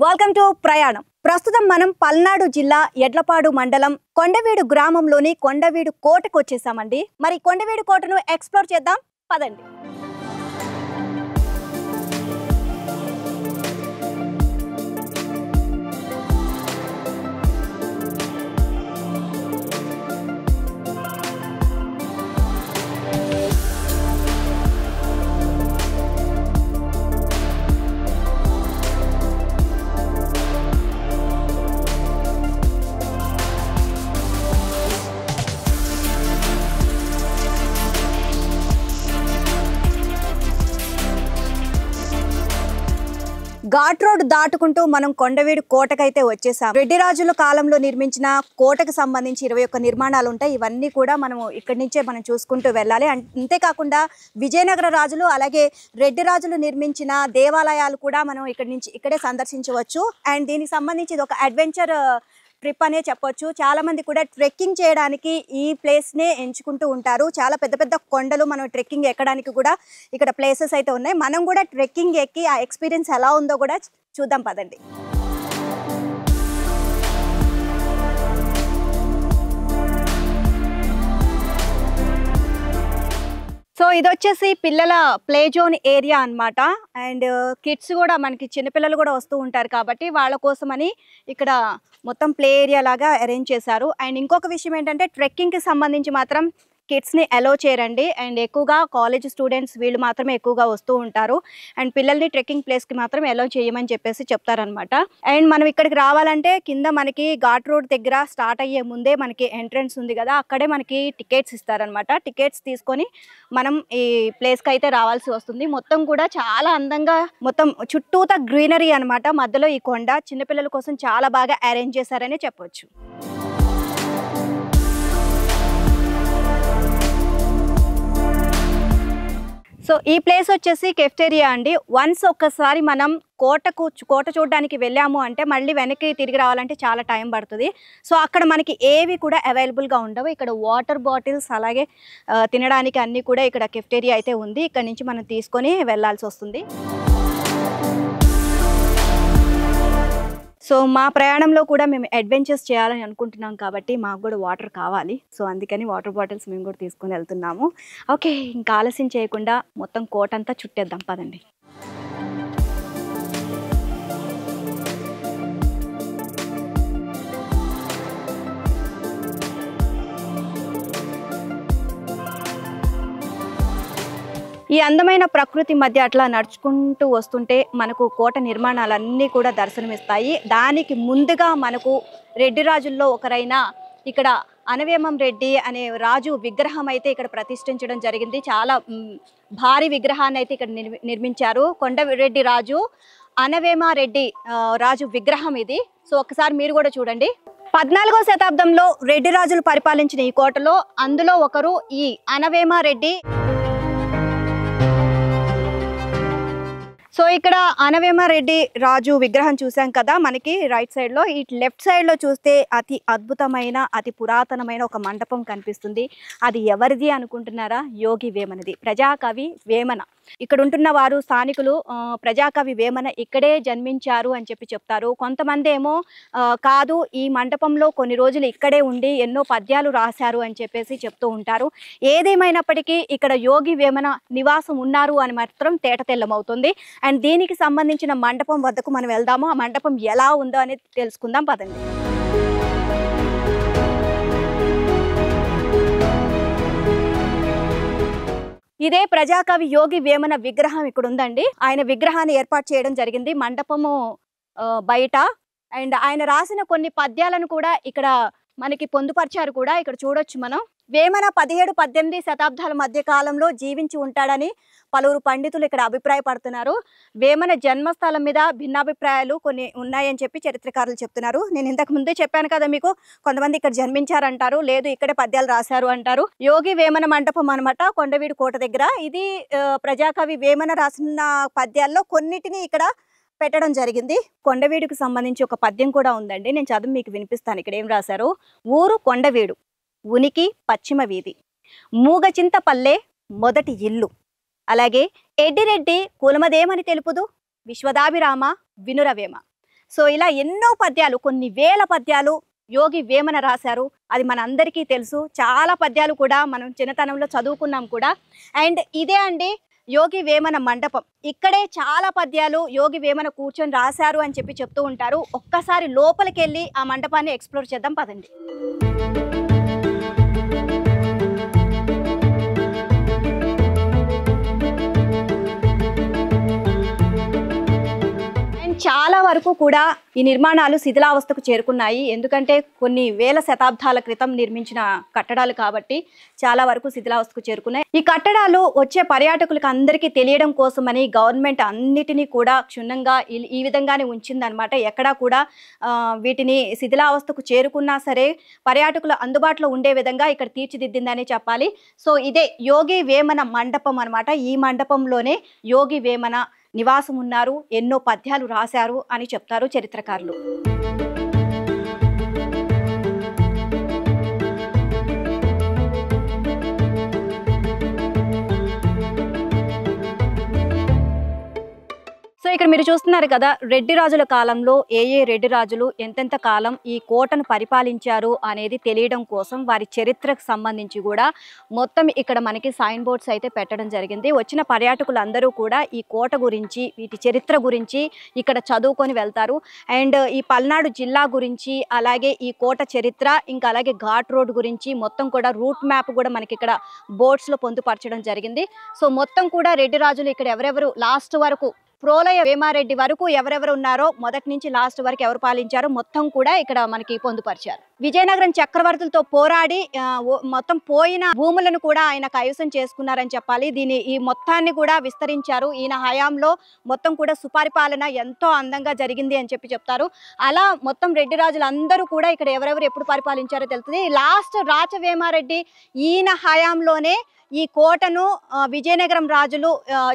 Welcome to ప్రయాణం. ప్రస్తుతం మనం పల్నాడు జిల్లా ఎడ్లపాడు మండలం కొండవీడు గ్రామంలోని కొండవీడు కోటకు వచ్చేసామండి. మరి కొండవీడు కోటను ఎక్స్ప్లోర్ చేద్దాం పదండి. ఘాట్ రోడ్ దాటుకుంటూ మనం కొండవీడు కోటకైతే వచ్చేసాం. రెడ్డి రాజుల కాలంలో నిర్మించిన కోటకు సంబంధించి 21 నిర్మాణాలు ఉంటాయి. ఇవన్నీ కూడా మనము ఇక్కడి నుంచే మనం చూసుకుంటూ వెళ్ళాలి. అంతేకాకుండా విజయనగర రాజులు అలాగే రెడ్డి రాజులు నిర్మించిన దేవాలయాలు కూడా మనం ఇక్కడే సందర్శించవచ్చు. అండ్ దీనికి సంబంధించి ఇది ఒక అడ్వెంచర్ ట్రిప్ అనే చెప్పొచ్చు. చాలా మంది కూడా ట్రెక్కింగ్ చేయడానికి ఈ ప్లేస్నే ఎంచుకుంటూ ఉంటారు. చాలా పెద్ద పెద్ద కొండలు మనం ట్రెక్కింగ్ ఎక్కడానికి కూడా ఇక్కడ ప్లేసెస్ అయితే ఉన్నాయి. మనం కూడా ట్రెక్కింగ్ ఎక్కి ఆ ఎక్స్పీరియన్స్ ఎలా ఉందో కూడా చూద్దాం పదండి. సో ఇది వచ్చేసి పిల్లల ప్లే జోన్ ఏరియా అన్నమాట. అండ్ కిడ్స్ కూడా మనకి చిన్నపిల్లలు కూడా వస్తూ ఉంటారు కాబట్టి వాళ్ళ కోసమని ఇక్కడ మొత్తం ప్లే ఏరియా లాగా అరేంజ్ చేశారు. అండ్ ఇంకొక విషయం ఏంటంటే ట్రెక్కింగ్కి సంబంధించి మాత్రం కిడ్స్ని అలో చేయరండి. అండ్ ఎక్కువగా కాలేజ్ స్టూడెంట్స్ వీళ్ళు మాత్రమే ఎక్కువగా వస్తూ ఉంటారు. అండ్ పిల్లల్ని ట్రెక్కింగ్ ప్లేస్కి మాత్రం అలో చేయమని చెప్పేసి చెప్తారనమాట. అండ్ మనం ఇక్కడికి రావాలంటే కింద మనకి ఘాట్ రోడ్ దగ్గర స్టార్ట్ అయ్యే ముందే మనకి ఎంట్రన్స్ ఉంది కదా, అక్కడే మనకి టికెట్స్ ఇస్తారనమాట. టికెట్స్ తీసుకొని మనం ఈ ప్లేస్కి అయితే రావాల్సి వస్తుంది. మొత్తం కూడా చాలా అందంగా మొత్తం చుట్టూతా గ్రీనరీ అనమాట. మధ్యలో ఈ కొండ చిన్నపిల్లల కోసం చాలా బాగా అరేంజ్ చేశారనే చెప్పొచ్చు. సో ఈ ప్లేస్ వచ్చేసి కెఫ్టేరియా అండి. వన్స్ ఒక్కసారి మనం కోట చూడడానికి వెళ్ళాము అంటే మళ్ళీ వెనక్కి తిరిగి రావాలంటే చాలా టైం పడుతుంది. సో అక్కడ మనకి ఏవి కూడా అవైలబుల్గా ఉండవు. ఇక్కడ వాటర్ బాటిల్స్ అలాగే తినడానికి అన్నీ కూడా ఇక్కడ కెఫ్టేరియా అయితే ఉంది. ఇక్కడ నుంచి మనం తీసుకొని వెళ్ళాల్సి వస్తుంది. సో మా ప్రయాణంలో కూడా మేము అడ్వెంచర్స్ చేయాలని అనుకుంటున్నాం కాబట్టి మాకు కూడా వాటర్ కావాలి. సో అందుకని వాటర్ బాటిల్స్ మేము కూడా తీసుకొని వెళ్తున్నాము. ఓకే, ఇంకా ఆలస్యం చేయకుండా మొత్తం కోట అంతా చుట్టేద్దాం పదండి. ఈ అందమైన ప్రకృతి మధ్య అట్లా నడుచుకుంటూ వస్తుంటే మనకు కోట నిర్మాణాలన్నీ కూడా దర్శనమిస్తాయి. దానికి ముందుగా మనకు రెడ్డి రాజుల్లో ఒకరైన ఇక్కడ అనవేమం రెడ్డి అనే రాజు విగ్రహం అయితే ఇక్కడ ప్రతిష్ఠించడం జరిగింది. చాలా భారీ విగ్రహాన్ని అయితే ఇక్కడ నిర్మించారు. కొండరెడ్డి రాజు అనవేమారెడ్డి రాజు విగ్రహం ఇది. సో ఒకసారి మీరు కూడా చూడండి. 14వ శతాబ్దంలో రెడ్డి రాజులు పరిపాలించిన ఈ కోటలో అందులో ఒకరు ఈ అనవేమారెడ్డి. సో ఇక్కడ అనవేమారెడ్డి రాజు విగ్రహం చూసాం కదా మనకి రైట్ సైడ్ లో. ఈ లెఫ్ట్ సైడ్ లో చూస్తే అతి అద్భుతమైన అతి పురాతనమైన ఒక మండపం కనిపిస్తుంది. అది ఎవరిది అనుకుంటున్నారా? యోగి వేమనది, ప్రజాకవి వేమన. ఇక్కడ ఉంటున్న వారు స్థానికులు ప్రజాకవి వేమన ఇక్కడే జన్మించారు అని చెప్తారు. కొంతమంది ఏమో కాదు, ఈ మండపంలో కొన్ని రోజులు ఇక్కడే ఉండి ఎన్నో పద్యాలు రాశారు అని చెప్పేసి చెప్తూ ఉంటారు. ఏదేమైనప్పటికీ ఇక్కడ యోగి వేమన నివాసం ఉన్నారు అని మాత్రం తేటతెల్లమవుతుంది. అండ్ దీనికి సంబంధించిన మండపం వద్దకు మనం వెళ్దాము. ఆ మండపం ఎలా ఉందో అనేది తెలుసుకుందాం పదండి. ఇదే ప్రజాకవి యోగి వేమన విగ్రహం ఇక్కడ ఉందండి. ఆయన విగ్రహాన్ని ఏర్పాటు చేయడం జరిగింది మండపము బయట. అండ్ ఆయన రాసిన కొన్ని పద్యాలను కూడా ఇక్కడ మనకి పొందుపరిచారు కూడా. ఇక్కడ చూడొచ్చు మనం. వేమన 17-18 శతాబ్దాల మధ్య కాలంలో జీవించి ఉంటాడని పలువురు పండితులు ఇక్కడ అభిప్రాయపడుతున్నారు. వేమన జన్మస్థలం మీద భిన్నాభిప్రాయాలు కొన్ని ఉన్నాయని చెప్పి చరిత్రకారులు చెప్తున్నారు. నేను ఇంతకు ముందే చెప్పాను కదా మీకు, కొంతమంది ఇక్కడ జన్మించారంటారు, లేదు ఇక్కడే పద్యాలు రాశారు అంటారు. యోగి వేమన మండపం అనమాట కొండవీడు కోట దగ్గర. ఇది ప్రజాకవి వేమన రాసిన పద్యాల్లో కొన్నిటిని ఇక్కడ పెట్టడం జరిగింది. కొండవీడుకు సంబంధించి ఒక పద్యం కూడా ఉందండి, నేను చదువు మీకు వినిపిస్తాను. ఇక్కడ ఏం రాశారు? ఊరు కొండవీడు, ఉనికి పశ్చిమ వీధి, మూగచింతపల్లె మొదటి ఇల్లు, అలాగే ఎడ్డిరెడ్డి కులమదేమని తెలుపుదు, విశ్వదాభిరామ వినురవేమ. సో ఇలా ఎన్నో పద్యాలు, కొన్ని వేల పద్యాలు యోగి వేమన రాశారు. అది మన అందరికీ తెలుసు. చాలా పద్యాలు కూడా మనం చిన్నతనంలో చదువుకున్నాం కూడా. అండ్ ఇదే అండి యోగి వేమన మండపం. ఇక్కడే చాలా పద్యాలు యోగి వేమన కూర్చొని రాశారు అని చెప్పి చెప్తూ ఉంటారు. ఒక్కసారి లోపలికి వెళ్ళి ఆ మండపాన్ని ఎక్స్ప్లోర్ చేద్దాం పదండి. చాలా వరకు కూడా ఈ నిర్మాణాలు శిథిలావస్థకు చేరుకున్నాయి. ఎందుకంటే కొన్ని వేల శతాబ్దాల క్రితం నిర్మించిన కట్టడాలు కాబట్టి చాలా వరకు శిథిలావస్థకు చేరుకున్నాయి. ఈ కట్టడాలు వచ్చే పర్యాటకులకు అందరికీ తెలియడం కోసమని గవర్నమెంట్ అన్నిటినీ కూడా క్షుణ్ణంగా ఈ విధంగానే ఉంచిందనమాట. ఎక్కడా కూడా వీటిని శిథిలావస్థకు చేరుకున్నా సరే పర్యాటకులు అందుబాటులో ఉండే విధంగా ఇక్కడ తీర్చిదిద్దిందని చెప్పాలి. సో ఇదే యోగి వేమన మండపం అనమాట. ఈ మండపంలోనే యోగి వేమన నివాసం ఉన్నారు, ఎన్నో పద్యాలు రాశారు అని చెప్తారు చరిత్రకారులు. సో ఇక్కడ మీరు చూస్తున్నారు కదా, రెడ్డి రాజుల కాలంలో ఏ రెడ్డి రాజులు ఎంతెంత కాలం ఈ కోటను పరిపాలించారు అనేది తెలియడం కోసం వారి చరిత్రకు సంబంధించి కూడా మొత్తం ఇక్కడ మనకి సైన్ బోర్డ్స్ అయితే పెట్టడం జరిగింది. వచ్చిన పర్యాటకులందరూ కూడా ఈ కోట గురించి, వీటి చరిత్ర గురించి ఇక్కడ చదువుకొని వెళ్తారు. అండ్ ఈ పల్నాడు జిల్లా గురించి, అలాగే ఈ కోట చరిత్ర, ఇంకా అలాగే ఘాట్ రోడ్ గురించి మొత్తం కూడా రూట్ మ్యాప్ కూడా మనకి ఇక్కడ బోర్డ్స్లో పొందుపరచడం జరిగింది. సో మొత్తం కూడా రెడ్డి రాజులు ఇక్కడ ఎవరెవరు లాస్ట్ వరకు ప్రోలయ వేమారెడ్డి వరకు ఎవరెవరు ఉన్నారో, మొదటి నుంచి లాస్ట్ వరకు ఎవరు పాలించారో మొత్తం కూడా ఇక్కడ మనకి పొందుపరిచారు. విజయనగరం చక్రవర్తులతో పోరాడి మొత్తం పోయిన భూములను కూడా ఆయన కైవసం చేసుకున్నారని చెప్పాలి. ఈ మొత్తాన్ని కూడా విస్తరించారు. ఈయన హయాంలో మొత్తం కూడా సుపరిపాలన ఎంతో అందంగా జరిగింది అని చెప్తారు. అలా మొత్తం రెడ్డి రాజులు అందరూ కూడా ఇక్కడ ఎవరెవరు ఎప్పుడు పరిపాలించారో తెలుస్తుంది. లాస్ట్ రాచవేమారెడ్డి ఈయన హయాంలోనే ఈ కోటను విజయనగరం రాజులు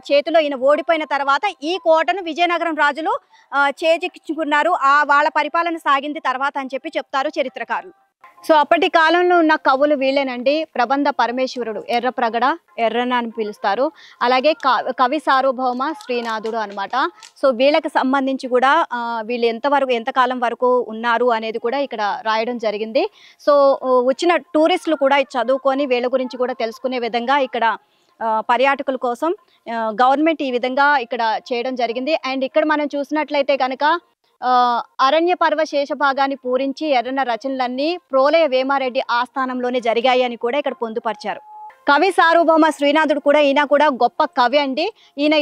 చేతిలో ఈయన ఓడిపోయిన తర్వాత ఈ కోటను విజయనగరం రాజులు చేజిక్కించుకున్నారు. వాళ్ళ పరిపాలన సాగింది తర్వాత అని చెప్తారు చరిత్రకారులు. సో అప్పటి కాలంలో ఉన్న కవులు వీళ్ళేనండి. ప్రబంధ పరమేశ్వరుడు ఎర్రప్రగడ, ఎర్రన అని పిలుస్తారు. అలాగే కవి సార్వభౌమ శ్రీనాథుడు అనమాట. సో వీళ్ళకి సంబంధించి కూడా వీళ్ళు ఎంతకాలం వరకు ఉన్నారు అనేది కూడా ఇక్కడ రాయడం జరిగింది. సో వచ్చిన టూరిస్టులు కూడా చదువుకొని వీళ్ళ గురించి కూడా తెలుసుకునే విధంగా ఇక్కడ పర్యాటకుల కోసం గవర్నమెంట్ ఈ విధంగా ఇక్కడ చేయడం జరిగింది. అండ్ ఇక్కడ మనం చూసినట్లయితే కనుక అరణ్య పర్వ శేషభాగాన్ని పూరించి ఎర్రన రచనలన్నీ ప్రోలయ వేమారెడ్డి ఆస్థానంలోనే జరిగాయి అని కూడా ఇక్కడ పొందుపరిచారు. కవి సార్వభౌమ శ్రీనాథుడు కూడా ఈయన కూడా గొప్ప కవి అండి.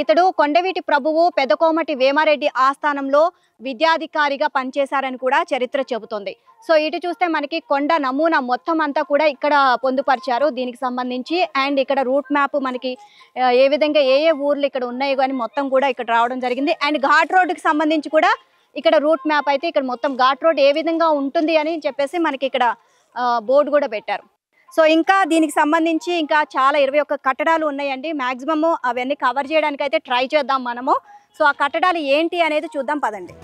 ఇతడు కొండవీటి ప్రభువు పెదకోమటి వేమారెడ్డి ఆస్థానంలో విద్యాధికారిగా పనిచేశారని కూడా చరిత్ర చెబుతుంది. సో ఇటు చూస్తే మనకి కొండ నమూనా మొత్తం అంతా కూడా ఇక్కడ పొందుపరిచారు దీనికి సంబంధించి. అండ్ ఇక్కడ రూట్ మ్యాప్ మనకి ఏ విధంగా ఏ ఊర్లు ఇక్కడ ఉన్నాయి కానీ మొత్తం కూడా ఇక్కడ రావడం జరిగింది. అండ్ ఘాట్ రోడ్డుకి సంబంధించి కూడా ఇక్కడ రూట్ మ్యాప్ అయితే ఇక్కడ మొత్తం ఘాట్ రోడ్ ఏ విధంగా ఉంటుంది అని చెప్పేసి మనకి ఇక్కడ బోర్డు కూడా పెట్టారు. సో ఇంకా దీనికి సంబంధించి ఇంకా చాలా 21 కట్టడాలు ఉన్నాయండి. మ్యాక్సిమము అవన్నీ కవర్ చేయడానికి అయితే ట్రై చేద్దాం మనము. సో ఆ కట్టడాలు ఏంటి అనేది చూద్దాం పదండి.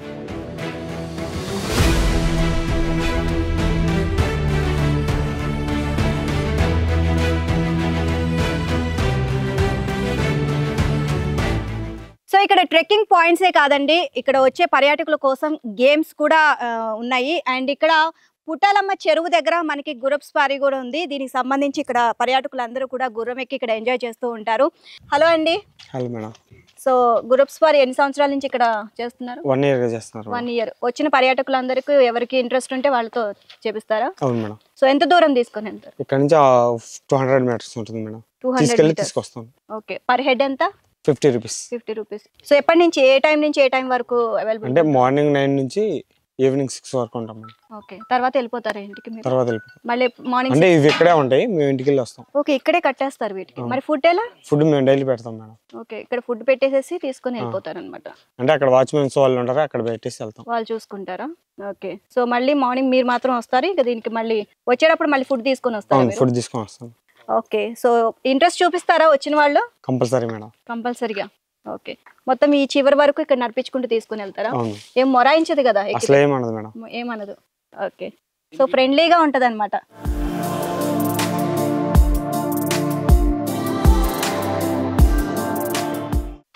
సో ఇక్కడ ట్రెక్కింగ్ పాయింట్సే కాదండి, ఇక్కడ వచ్చే పర్యాటకుల కోసం గేమ్స్ కూడా ఉన్నాయి. అండ్ ఇక్కడ పుట్టాలమ్మ చెరువు దగ్గర మనకి గుర్రపు స్వారీ కూడా ఉంది. దీనికి సంబంధించి ఇక్కడ పర్యాటకులందరూ కూడా గుర్రం ఎక్కి ఇక్కడ ఎంజాయ్ చేస్తూ ఉంటారు. హలో అండి. Hello madam. సో గుర్రపు స్వారీ ఎన్ని సంవత్సరాల నుంచి ఇక్కడ చేస్తున్నారు? 1 year చేస్తున్నారు. 1 year. వచ్చిన పర్యాటకులందరికీ ఎవరికి ఇంట్రెస్ట్ ఉంటే వాళ్ళతో చేపిస్తారా? అవును మేడం. సో ఎంత దూరం తీసుకొని వెళ్తారు? ఇక్కడ నుంచి 200 meters ఉంటుంది మేడం. 200 తీసుకొస్తాం. ఓకే. పర్ హెడ్ ఎంత? 50 rupees. 50 rupees. సో ఎప్పటి నుంచి ఏ టైం నుంచి ఏ టైం వరకు అవైలబుల్? అంటే మార్నింగ్ 9 నుంచి ఈవినింగ్ 6 వరకు ఉంటాం మేడం. ఓకే. తర్వాత వెళ్ళిపోతారా ఇంటికి మీరు? తర్వాత వెళ్ళిపోతాం. మళ్ళీ మార్నింగ్ అంటే ఇవి ఇక్కడే ఉంటాయి, మేము ఇంటికి వెళ్ళి వస్తాం. ఓకే. ఇక్కడే కట్టేస్తారు వీటికి. మరి ఫుడ్ ఎలా? ఫుడ్ మేము డైలీ పెడతాం మేడం. ఓకే. ఇక్కడ ఫుడ్ పెట్టేసేసి తీసుకొని వెళ్ళిపోతారు అనమాట. అంటే అక్కడ వాచ్మెన్స్ వాళ్ళు ఉంటారు, అక్కడ పెట్టేసి వెళ్తాం. వాళ్ళు చూసుకుంటారా? ఓకే. సో మళ్ళీ మార్నింగ్ మీరు మాత్రం వస్తారు, ఇక దీనికి మళ్ళీ వచ్చేటప్పుడు మళ్ళీ ఫుడ్ తీసుకొని వస్తారు? ఫుడ్ తీసుకొని వస్తాం. ఓకే. సో ఇంట్రెస్ట్ చూపిస్తారా వచ్చిన వాళ్ళు? Compulsory madam. కంపల్సరీగా. ఓకే. మొత్తం ఈ చివరి వరకు ఇక్కడ నడిపించుకుంటూ తీసుకుని వెళ్తారా? ఏం మొరాయించదు కదా? అసలు ఏమనదు మేడం. ఏమనదు. ఓకే. సో ఫ్రెండ్లీగా ఉంటది అనమాట.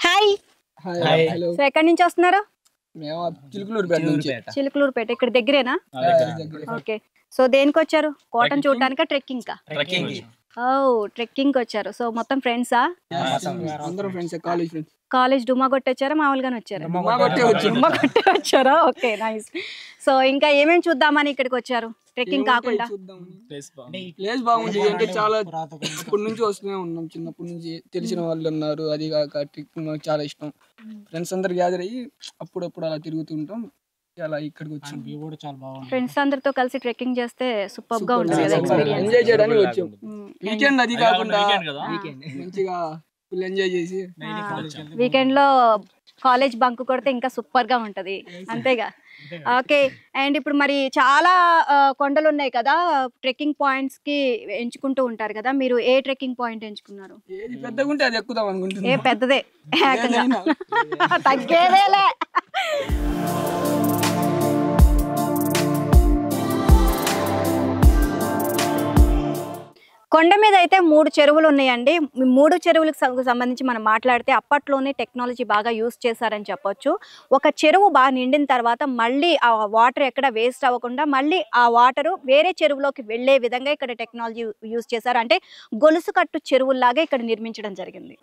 హాయ్. సో ఎక్కడి నుంచి వస్తున్నారు? మేము చిలుకలూరుపేట నుంచి. చిలుకలూరుపేట ఇక్కడ దగ్గరేనా? ఓకే. సో దేనికి వచ్చారు? కోటను చూడటానికా ట్రెక్కింగ్ కా? ఓ ట్రెక్కింగ్ వచ్చారు. సో మొత్తం ఫ్రెండ్సా? అందరం ఫ్రెండ్స్, కాలేజ్ ఫ్రెండ్స్. కాలేజ్ డుమ్మా కొట్టొచ్చారా మామూలుగానే వచ్చారా? డుమ్మా కొట్టే వచ్చారా? Okay nice. సో ఇంకా ఏమేమి చూద్దామని ఇక్కడికి వచ్చారు ట్రెక్కింగ్ కాకుండా? ప్లేస్ బాగుంది అంటే చాలా ఇప్పటి నుంచి వస్తూనే ఉన్నాం, చిన్నప్పటి నుంచి తెలిసిన వాళ్ళు ఉన్నారు. అది కాక ట్రెక్కింగ్ మాకు చాలా ఇష్టం. ఫ్రెండ్స్ అందరు గ్యాదర్ అయ్యి అప్పుడప్పుడు అలా తిరుగుతుంటాం. అలా ఇక్కడికి వచ్చాం. ఫ్రెండ్స్ అందరితో కలిసి ట్రెక్కింగ్ చేస్తే సూపర్ గా ఉంటుంది కదా ఎక్స్పీరియన్స్. ఎంజాయ్ చేయడానికి వచ్చాం. వీకెండ్ అది కాకుండా మంచిగా ఫుల్ ఎంజాయ్ చేసి వీకెండ్ లో కాలేజ్ బంక్ కొడితే ఇంకా సూపర్ గా ఉంటది అంతేగా. ఓకే. అండ్ ఇప్పుడు మరి చాలా కొండలు ఉన్నాయి కదా, ట్రెక్కింగ్ పాయింట్స్ కి ఎంచుకుంటూ ఉంటారు కదా, మీరు ఏ ట్రెక్కింగ్ పాయింట్ ఎంచుకున్నారు? ఏది పెద్దగా ఉంటే అది ఎక్కుదాం అనుకుంటున్నాం. ఏ పెద్దదే తగ్గేదేలే. కొండ మీద అయితే 3 చెరువులు ఉన్నాయండి. 3 చెరువులకు సంబంధించి మనం మాట్లాడితే అప్పట్లోనే టెక్నాలజీ బాగా యూస్ చేశారని చెప్పొచ్చు. ఒక చెరువు బాగా నిండిన తర్వాత మళ్ళీ ఆ వాటర్ ఎక్కడ వేస్ట్ అవ్వకుండా మళ్ళీ ఆ వాటరు వేరే చెరువులోకి వెళ్ళే విధంగా ఇక్కడ టెక్నాలజీ యూస్ చేశారు. అంటే గొలుసు కట్టు చెరువుల్లాగా ఇక్కడ నిర్మించడం జరిగింది.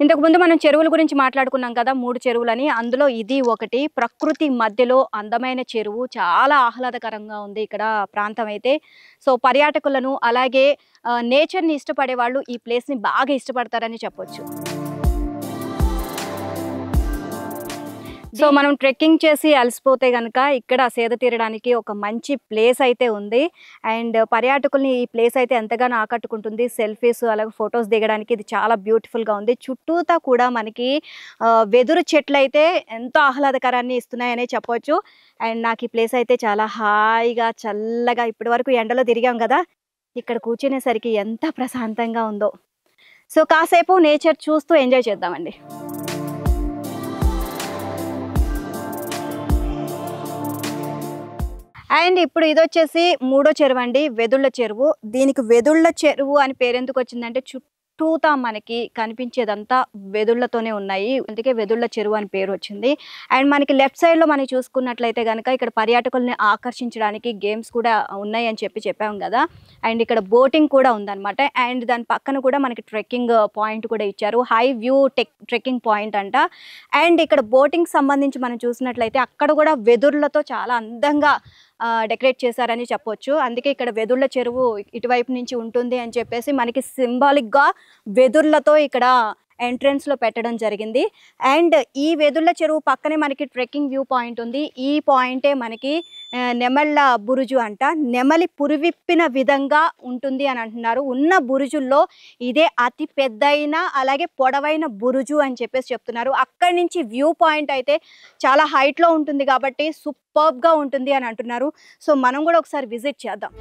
ఇంతకుముందు మనం చెరువుల గురించి మాట్లాడుకున్నాం కదా, 3 చెరువులని. అందులో ఇది ఒకటి. ప్రకృతి మధ్యలో అందమైన చెరువు, చాలా ఆహ్లాదకరంగా ఉంది ఇక్కడ ప్రాంతం అయితే. సో పర్యాటకులను అలాగే నేచర్ని ఇష్టపడే వాళ్ళు ఈ ప్లేస్ని బాగా ఇష్టపడతారని చెప్పొచ్చు. సో మనం ట్రెక్కింగ్ చేసి అలసిపోతే కనుక ఇక్కడ సేద తీరడానికి ఒక మంచి ప్లేస్ అయితే ఉంది. అండ్ పర్యాటకుల్ని ఈ ప్లేస్ అయితే ఎంతగానో ఆకట్టుకుంటుంది. సెల్ఫీస్ అలాగే ఫొటోస్ దిగడానికి ఇది చాలా బ్యూటిఫుల్గా ఉంది. చుట్టూతా కూడా మనకి వెదురు చెట్లు అయితే ఎంతో ఆహ్లాదకరాన్ని ఇస్తున్నాయనే చెప్పొచ్చు. అండ్ నాకు ఈ ప్లేస్ అయితే చాలా హాయిగా చల్లగా, ఇప్పటి వరకు ఎండలో తిరిగాం కదా, ఇక్కడ కూర్చునేసరికి ఎంత ప్రశాంతంగా ఉందో. సో కాసేపు నేచర్ చూస్తూ ఎంజాయ్ చేద్దామండి. అండ్ ఇప్పుడు ఇది వచ్చేసి 3వ చెరువు అండి, వెదుళ్ళ చెరువు. దీనికి వెదుళ్ళ చెరువు అని పేరు ఎందుకు వచ్చిందంటే చుట్టూతా మనకి కనిపించేదంతా వెదుళ్ళతోనే ఉన్నాయి, అందుకే వెదుళ్ళ చెరువు అని పేరు వచ్చింది. అండ్ మనకి లెఫ్ట్ సైడ్ లో మనం చూసుకున్నట్లయితే కనుక ఇక్కడ పర్యాటకుల్ని ఆకర్షించడానికి గేమ్స్ కూడా ఉన్నాయి అని చెప్పాం కదా. అండ్ ఇక్కడ బోటింగ్ కూడా ఉందన్నమాట. అండ్ దాని పక్కన కూడా మనకి ట్రెక్కింగ్ పాయింట్ కూడా ఇచ్చారు, హై వ్యూ ట్రెక్కింగ్ పాయింట్ అంట. అండ్ ఇక్కడ బోటింగ్ సంబంధించి మనం చూసినట్లయితే అక్కడ కూడా వెదుర్లతో చాలా అందంగా డెకరేట్ చేశారని చెప్పొచ్చు. అందుకే ఇక్కడ వెదుళ్ళ చెరువు ఇటువైపు నుంచి ఉంటుంది అని చెప్పేసి మనకి సింబాలిక్గా వెదుర్లతో ఇక్కడ ఎంట్రన్స్ లో పెట్టడం జరిగింది. అండ్ ఈ వెదుళ్ళ చెరువు పక్కనే మనకి ట్రెక్కింగ్ వ్యూ పాయింట్ ఉంది. ఈ పాయింటే మనకి నెమళ్ళ బురుజు అంట. నెమలి పురివిప్పిన విధంగా ఉంటుంది అని అంటున్నారు. ఉన్న బురుజుల్లో ఇదే అతి పెద్దయిన అలాగే పొడవైన బురుజు అని చెప్పేసి చెప్తున్నారు. అక్కడి నుంచి వ్యూ పాయింట్ అయితే చాలా హైట్ లో ఉంటుంది కాబట్టి సూపర్బ్ గా ఉంటుంది అని అంటున్నారు. సో మనం కూడా ఒకసారి విజిట్ చేద్దాం.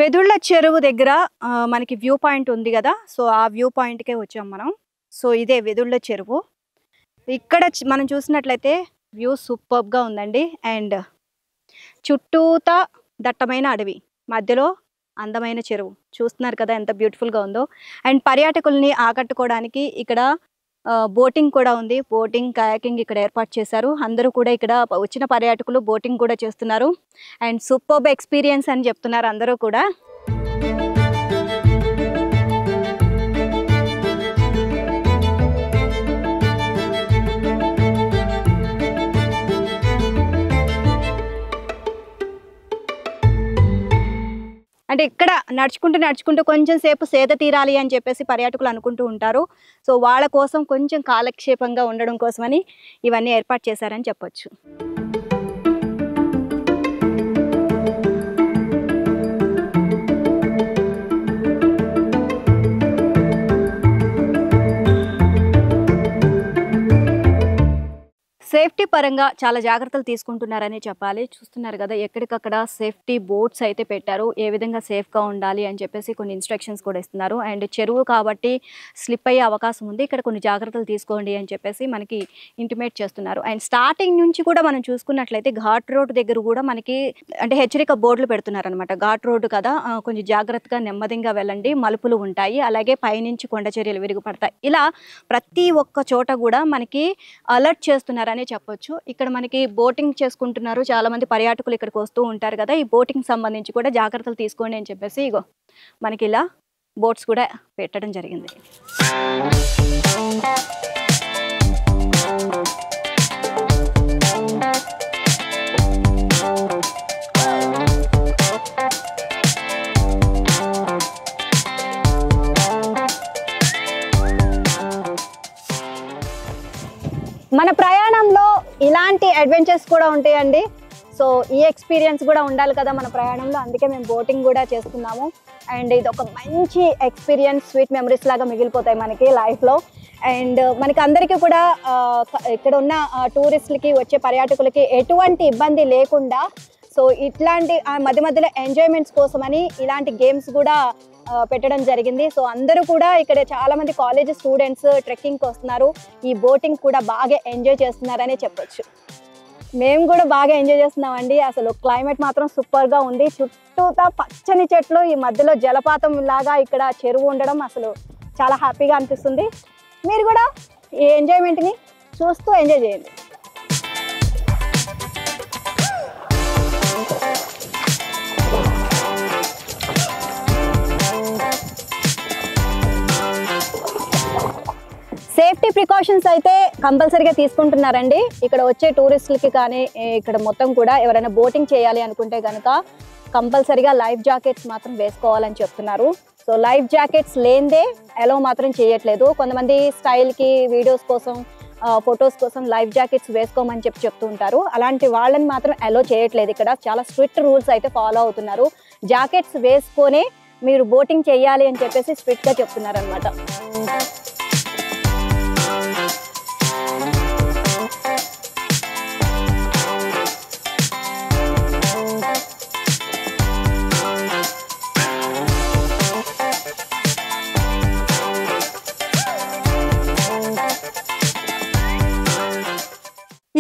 వెదుళ్ళ చెరువు దగ్గర మనకి వ్యూ పాయింట్ ఉంది కదా, సో ఆ వ్యూ పాయింట్కే వచ్చాం మనం. సో ఇదే వెదుళ్ళ చెరువు. ఇక్కడ మనం చూసినట్లయితే వ్యూ సూపర్గా ఉందండి. అండ్ చుట్టూతా దట్టమైన అడవి, మధ్యలో అందమైన చెరువు. చూస్తున్నారు కదా ఎంత బ్యూటిఫుల్గా ఉందో. అండ్ పర్యాటకుల్ని ఆకట్టుకోవడానికి ఇక్కడ బోటింగ్ కూడా ఉంది. బోటింగ్, కయాకింగ్ ఇక్కడ ఏర్పాటు చేశారు. అందరూ కూడా ఇక్కడ వచ్చిన పర్యాటకులు బోటింగ్ కూడా చేస్తున్నారు. అండ్ సూపర్బ్ ఎక్స్పీరియన్స్ అని చెప్తున్నారు అందరూ కూడా. అంటే ఇక్కడ నడుచుకుంటూ కొంచెం సేపు సేద తీరాలి అని చెప్పేసి పర్యాటకులు అనుకుంటూ ఉంటారు. సో వాళ్ళ కోసం కొంచెం కాలక్షేపంగా ఉండడం కోసమని ఇవన్నీ ఏర్పాటు చేశారని చెప్పొచ్చు. సేఫ్టీ పరంగా చాలా జాగ్రత్తలు తీసుకుంటున్నారని చెప్పాలి. చూస్తున్నారు కదా, ఎక్కడికక్కడ సేఫ్టీ బోర్డ్స్ అయితే పెట్టారు. ఏ విధంగా సేఫ్గా ఉండాలి అని చెప్పేసి కొన్ని ఇన్స్ట్రక్షన్స్ కూడా ఇస్తున్నారు. అండ్ చెరువు కాబట్టి స్లిప్ అయ్యే అవకాశం ఉంది, ఇక్కడ కొన్ని జాగ్రత్తలు తీసుకోండి అని చెప్పేసి మనకి ఇంటిమేట్ చేస్తున్నారు. అండ్ స్టార్టింగ్ నుంచి కూడా మనం చూసుకున్నట్లయితే ఘాట్ రోడ్ దగ్గర కూడా మనకి అంటే హెచ్చరిక బోర్డులు పెడుతున్నారు అనమాట. ఘాట్ రోడ్డు కదా, కొంచెం జాగ్రత్తగా నెమ్మదిగా వెళ్ళండి, మలుపులు ఉంటాయి, అలాగే పైనుంచి కొండ చర్యలు విరుగుపడతాయి. ఇలా ప్రతి ఒక్క చోట కూడా మనకి అలర్ట్ చేస్తున్నారని చెప్పొచ్చు. ఇక్కడ మనకి బోటింగ్ చేసుకుంటున్నారు, చాలా మంది పర్యాటకులు ఇక్కడికి వస్తూ ఉంటారు కదా. ఈ బోటింగ్ సంబంధించి కూడా జాగ్రత్తలు తీసుకోండి అని చెప్పేసి ఇగో మనకి ఇలా బోట్స్ కూడా పెట్టడం జరిగింది. మన ప్రయాణంలో ఇలాంటి అడ్వెంచర్స్ కూడా ఉంటాయండి. సో ఈ ఎక్స్పీరియన్స్ కూడా ఉండాలి కదా మన ప్రయాణంలో, అందుకే మేము బోటింగ్ కూడా చేస్తున్నాము. అండ్ ఇది ఒక మంచి ఎక్స్పీరియన్స్, స్వీట్ మెమరీస్ లాగా మిగిలిపోతాయి మనకి లైఫ్లో. అండ్ మనకి అందరికీ కూడా ఇక్కడ ఉన్న టూరిస్టులకి, వచ్చే పర్యాటకులకి ఎటువంటి ఇబ్బంది లేకుండా సో ఇట్లాంటి మధ్య మధ్యలో ఎంజాయ్మెంట్స్ కోసమని ఇలాంటి గేమ్స్ కూడా పెట్టడం జరిగింది. సో అందరూ కూడా ఇక్కడ చాలా మంది కాలేజ్ స్టూడెంట్స్ ట్రెక్కింగ్కి వస్తున్నారు, ఈ బోటింగ్ కూడా బాగా ఎంజాయ్ చేస్తున్నారని చెప్పొచ్చు. మేము కూడా బాగా ఎంజాయ్ చేస్తున్నామండి. అసలు క్లైమేట్ మాత్రం సూపర్గా ఉంది, చుట్టూతా పచ్చని చెట్లు, ఈ మధ్యలో జలపాతం లాగా ఇక్కడ చెరువు ఉండడం అసలు చాలా హ్యాపీగా అనిపిస్తుంది. మీరు కూడా ఈ ఎంజాయ్మెంట్ని చూస్తూ ఎంజాయ్ చేయండి. సేఫ్టీ ప్రికాషన్స్ అయితే కంపల్సరీగా తీసుకుంటున్నారండి. ఇక్కడ వచ్చే టూరిస్టులకి కానీ ఇక్కడ మొత్తం కూడా ఎవరైనా బోటింగ్ చేయాలి అనుకుంటే కనుక కంపల్సరీగా లైఫ్ జాకెట్స్ మాత్రం వేసుకోవాలని చెప్తున్నారు. సో లైఫ్ జాకెట్స్ లేనిదే అలో మాత్రం చేయట్లేదు. కొంతమంది స్టైల్కి, వీడియోస్ కోసం, ఫొటోస్ కోసం లైఫ్ జాకెట్స్ వేసుకోమని చెప్తూ ఉంటారు. అలాంటి వాళ్ళని మాత్రం అలో చేయట్లేదు. ఇక్కడ చాలా స్ట్రిక్ట్ రూల్స్ అయితే ఫాలో అవుతున్నారు. జాకెట్స్ వేసుకొనే మీరు బోటింగ్ చేయాలి అని చెప్పేసి స్ట్రిక్ట్గా చెప్తున్నారు అనమాట.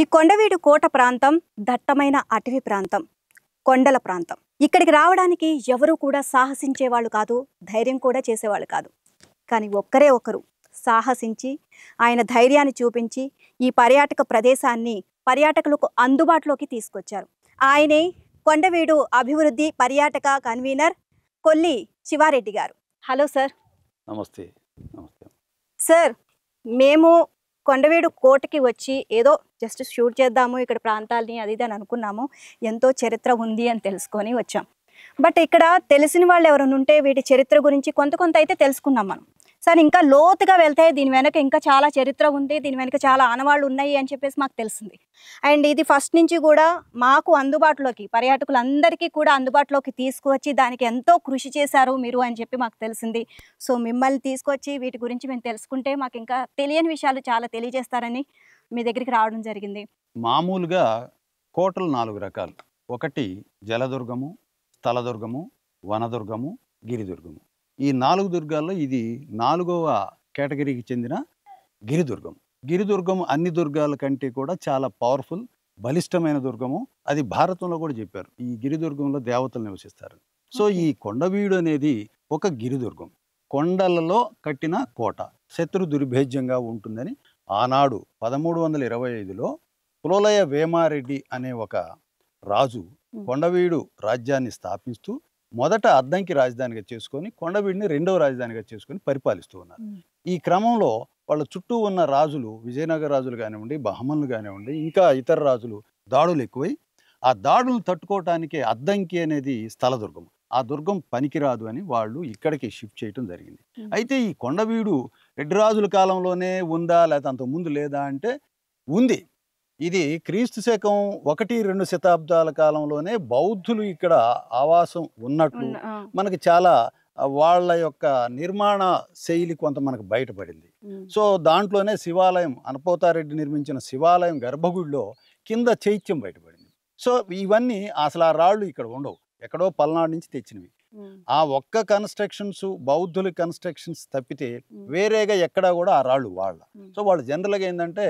ఈ కొండవీడు కోట ప్రాంతం దట్టమైన అటవీ ప్రాంతం, కొండల ప్రాంతం. ఇక్కడికి రావడానికి ఎవరు కూడా సాహసించేవాళ్ళు కాదు, ధైర్యం కూడా చేసేవాళ్ళు కాదు. కానీ ఒక్కరే ఒకరు సాహసించి ఆయన ధైర్యాన్ని చూపించి ఈ పర్యాటక ప్రదేశాన్ని పర్యాటకులకు అందుబాటులోకి తీసుకొచ్చారు. ఆయనే కొండవీడు అభివృద్ధి పర్యాటక కన్వీనర్ కొల్లి శివారెడ్డి గారు. Hello sir. నమస్తే. నమస్తే సార్. మేము కొండవీడు కోటకి వచ్చి ఏదో జస్ట్ షూట్ చేద్దాము ఇక్కడ ప్రాంతాలని అది ఇది అని అనుకున్నాము. ఎంతో చరిత్ర ఉంది అని తెలుసుకొని వచ్చాం. బట్ ఇక్కడ తెలిసిన వాళ్ళు ఎవరైనా ఉంటే వీటి చరిత్ర గురించి కొంత అయితే తెలుసుకున్నాం మనం. సార్ ఇంకా లోతుగా వెళ్తే దీని వెనక ఇంకా చాలా చరిత్ర ఉంది, దీని వెనక చాలా ఆనవాళ్ళు ఉన్నాయి అని చెప్పేసి మాకు తెలిసింది. అండ్ ఇది ఫస్ట్ నుంచి కూడా మాకు అందుబాటులోకి, పర్యాటకులందరికీ కూడా అందుబాటులోకి తీసుకువచ్చి దానికి ఎంతో కృషి చేశారు మీరు అని చెప్పి మాకు తెలిసింది. సో మిమ్మల్ని తీసుకొచ్చి వీటి గురించి మేము తెలుసుకుంటే మాకు ఇంకా తెలియని విషయాలు చాలా తెలియజేస్తారని మీ దగ్గరికి రావడం జరిగింది. మామూలుగా కోటలు 4 రకాలు. ఒకటి జలదుర్గము, స్థలదుర్గము, వనదుర్గము, గిరిదుర్గము. ఈ 4 దుర్గాల్లో ఇది 4వ కేటగిరీకి చెందిన గిరిదుర్గం. గిరిదుర్గం అన్ని దుర్గాల కంటే కూడా చాలా పవర్ఫుల్, బలిష్టమైన దుర్గము. అది భారతంలో కూడా చెప్పారు, ఈ గిరిదుర్గంలో దేవతలు నివసిస్తారు. సో ఈ కొండవీడు అనేది ఒక గిరిదుర్గం, కొండలలో కట్టిన కోట, శత్రు దుర్భేద్యంగా ఉంటుందని ఆనాడు 1325లో పులోలయ వేమారెడ్డి అనే ఒక రాజు కొండవీడు రాజ్యాన్ని స్థాపిస్తూ మొదట అద్దంకి రాజధానిగా చేసుకొని కొండవీడిని 2వ రాజధానిగా చేసుకొని పరిపాలిస్తూ ఉన్నారు. ఈ క్రమంలో వాళ్ళ చుట్టూ ఉన్న రాజులు, విజయనగర రాజులు కానివ్వండి, బహమన్లు కానివ్వండి, ఇంకా ఇతర రాజులు దాడులు ఎక్కువై ఆ దాడులను తట్టుకోవటానికి అద్దంకి అనేది స్థలదుర్గం, ఆ దుర్గం పనికిరాదు అని వాళ్ళు ఇక్కడికి షిఫ్ట్ చేయటం జరిగింది. అయితే ఈ కొండవీడు రెడ్డి రాజుల కాలంలోనే ఉందా లేకపోతే అంత ముందు లేదా అంటే ఉంది. ఇది క్రీస్తు శకం 1-2 శతాబ్దాల కాలంలోనే బౌద్ధులు ఇక్కడ ఆవాసం ఉన్నట్లు మనకి చాలా వాళ్ళ యొక్క నిర్మాణ శైలి కొంత మనకు బయటపడింది. సో దాంట్లోనే శివాలయం, అనపోతారెడ్డి నిర్మించిన శివాలయం గర్భగుడిలో కింద చైత్యం బయటపడింది. సో ఇవన్నీ అసలు ఆ రాళ్ళు ఇక్కడ ఉండవు, ఎక్కడో పల్నాడు నుంచి తెచ్చినవి. ఆ ఒక్క కన్స్ట్రక్షన్స్ బౌద్ధుల కన్స్ట్రక్షన్స్ తప్పితే వేరేగా ఎక్కడా కూడా ఆ రాళ్ళు వాళ్ళ. సో వాళ్ళు జనరల్గా ఏంటంటే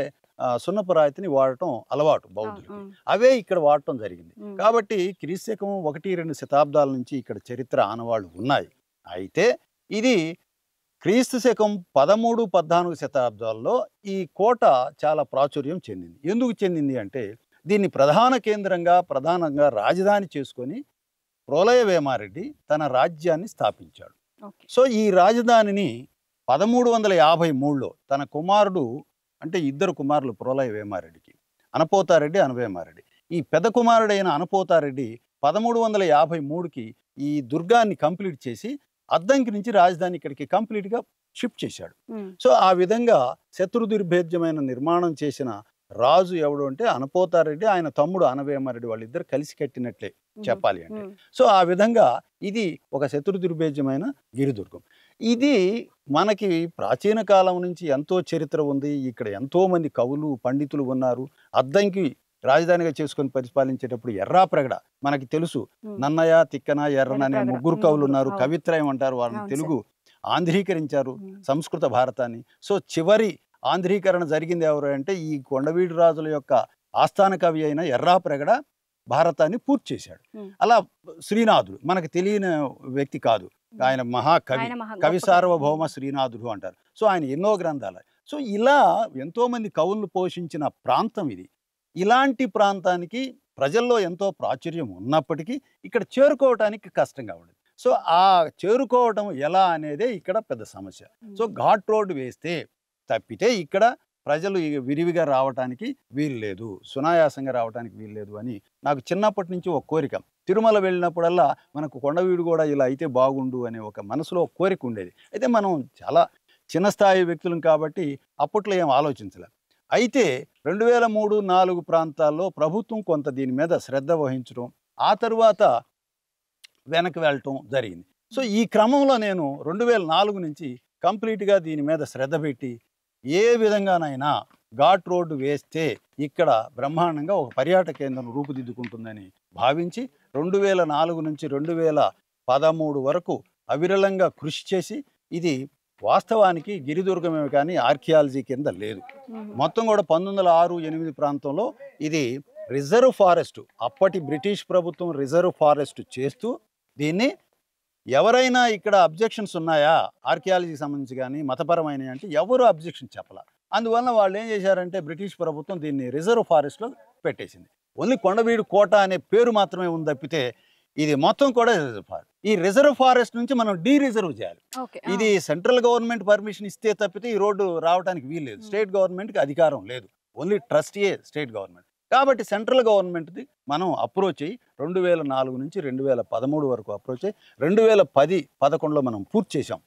సున్నపు రాతిని వాడటం అలవాటు బౌద్ధులకి, అవే ఇక్కడ వాడటం జరిగింది. కాబట్టి క్రీస్తకం 1-2 శతాబ్దాల నుంచి ఇక్కడ చరిత్ర ఆనవాళ్ళు ఉన్నాయి. అయితే ఇది క్రీస్తు శకం 13-14 శతాబ్దాల్లో ఈ కోట చాలా ప్రాచుర్యం చెందింది. ఎందుకు చెందింది అంటే దీన్ని ప్రధాన కేంద్రంగా ప్రధానంగా రాజధాని చేసుకొని ప్రోలయ వేమారెడ్డి తన రాజ్యాన్ని స్థాపించాడు. సో ఈ రాజధానిని 1353లో తన కుమారుడు, అంటే ఇద్దరు కుమారులు ప్రోలయ వేమారెడ్డికి, అనపోతారెడ్డి అనవేమారెడ్డి, ఈ పెద్ద కుమారుడైన అనపోతారెడ్డి 1353కి ఈ దుర్గాన్ని కంప్లీట్ చేసి అద్దంకి నుంచి రాజధాని ఇక్కడికి కంప్లీట్గా షిఫ్ట్ చేశాడు. సో ఆ విధంగా శత్రుదుర్భేద్యమైన నిర్మాణం చేసిన రాజు ఎవడు అంటే అనపోతారెడ్డి, ఆయన తమ్ముడు అనవేమారెడ్డి, వాళ్ళిద్దరు కలిసి కట్టినట్లే చెప్పాలి అంటే. సో ఆ విధంగా ఇది ఒక శత్రుదుర్భేద్యమైన గిరిదుర్గం. ఇది మనకి ప్రాచీన కాలం నుంచి ఎంతో చరిత్ర ఉంది. ఇక్కడ ఎంతో మంది కవులు పండితులు ఉన్నారు. అద్దంకి రాజధానిగా చేసుకొని పరిపాలించేటప్పుడు ఎర్రాప్రగడ మనకి తెలుసు, నన్నయ, తిక్కన, ఎర్రన అనే 3 కవులు ఉన్నారు. కవిత్రయం అంటారు వారిని. తెలుగు ఆంధ్రీకరించారు సంస్కృత భారతాన్ని. సో చివరి ఆంధ్రీకరణ జరిగింది ఎవరు అంటే ఈ కొండవీడు రాజుల యొక్క ఆస్థాన కవి అయిన ఎర్రాప్రగడ భారతాన్ని పూర్తి చేశాడు. అలా శ్రీనాథుడు మనకు తెలియని వ్యక్తి కాదు, ఆయన మహాకవి, కవి సార్వభౌమ శ్రీనాథుడు అంటారు. సో ఆయన ఎన్నో గ్రంథాలు. సో ఇలా ఎంతో మంది కవులను పోషించిన ప్రాంతం ఇది. ఇలాంటి ప్రాంతానికి ప్రజల్లో ఎంతో ప్రాచుర్యం ఉన్నప్పటికీ ఇక్కడ చేరుకోవటానికి కష్టంగా ఉండేది. సో ఆ చేరుకోవటం ఎలా అనేదే ఇక్కడ పెద్ద సమస్య. సో ఘాట్ రోడ్డు వేస్తే తప్పితే ఇక్కడ ప్రజలు విరివిగా రావటానికి వీలు లేదు, సునాయాసంగా రావడానికి వీలు లేదు అని నాకు చిన్నప్పటి నుంచి ఒక కోరిక. తిరుమల వెళ్ళినప్పుడల్లా మనకు కొండవీడు కూడా ఇలా అయితే బాగుండు అనే ఒక మనసులో ఒక కోరిక ఉండేది. అయితే మనం చాలా చిన్న స్థాయి వ్యక్తులం కాబట్టి అప్పట్లో ఏం ఆలోచించలేదు. అయితే 2003-4 ప్రాంతాల్లో ప్రభుత్వం కొంత దీని మీద శ్రద్ధ వహించడం, ఆ తరువాత వెనక్కి వెళ్ళటం జరిగింది. సో ఈ క్రమంలో నేను 2004 నుంచి కంప్లీట్గా దీని మీద శ్రద్ధ పెట్టి ఏ విధంగానైనా ఘాట్ రోడ్డు వేస్తే ఇక్కడ బ్రహ్మాండంగా ఒక పర్యాటక కేంద్రం రూపుదిద్దుకుంటుందని భావించి 2004 నుంచి 2013 వరకు అవిరళంగా కృషి చేసి ఇది వాస్తవానికి గిరిదుర్గమే కానీ ఆర్కియాలజీ కింద లేదు. మొత్తం కూడా 1906-8 ప్రాంతంలో ఇది రిజర్వ్ ఫారెస్ట్, అప్పటి బ్రిటిష్ ప్రభుత్వం రిజర్వ్ ఫారెస్ట్ చేస్తూ దీన్ని ఎవరైనా ఇక్కడ అబ్జెక్షన్స్ ఉన్నాయా ఆర్కియాలజీకి సంబంధించి కానీ మతపరమైన అంటే ఎవరు అబ్జెక్షన్ చెప్పాల. అందువల్ల వాళ్ళు ఏం చేశారంటే బ్రిటిష్ ప్రభుత్వం దీన్ని రిజర్వ్ ఫారెస్ట్లో పెట్టేసింది. ఓన్లీ కొండవీడు కోట అనే పేరు మాత్రమే ఉంది తప్పితే ఇది మొత్తం కూడా రిజర్వ్ ఫారెస్ట్. ఈ రిజర్వ్ ఫారెస్ట్ నుంచి మనం రిజర్వ్ చేయాలి. ఇది సెంట్రల్ గవర్నమెంట్ పర్మిషన్ ఇస్తే తప్పితే ఈ రోడ్డు రావడానికి వీలు లేదు. స్టేట్ గవర్నమెంట్కి అధికారం లేదు, ఓన్లీ ట్రస్టీయే స్టేట్ గవర్నమెంట్. కాబట్టి సెంట్రల్ గవర్నమెంట్ది మనం అప్రోచ్ అయ్యి 2004 నుంచి 2013 వరకు అప్రోచ్ అయ్యి 2010-11లో మనం పూర్తి చేసాం.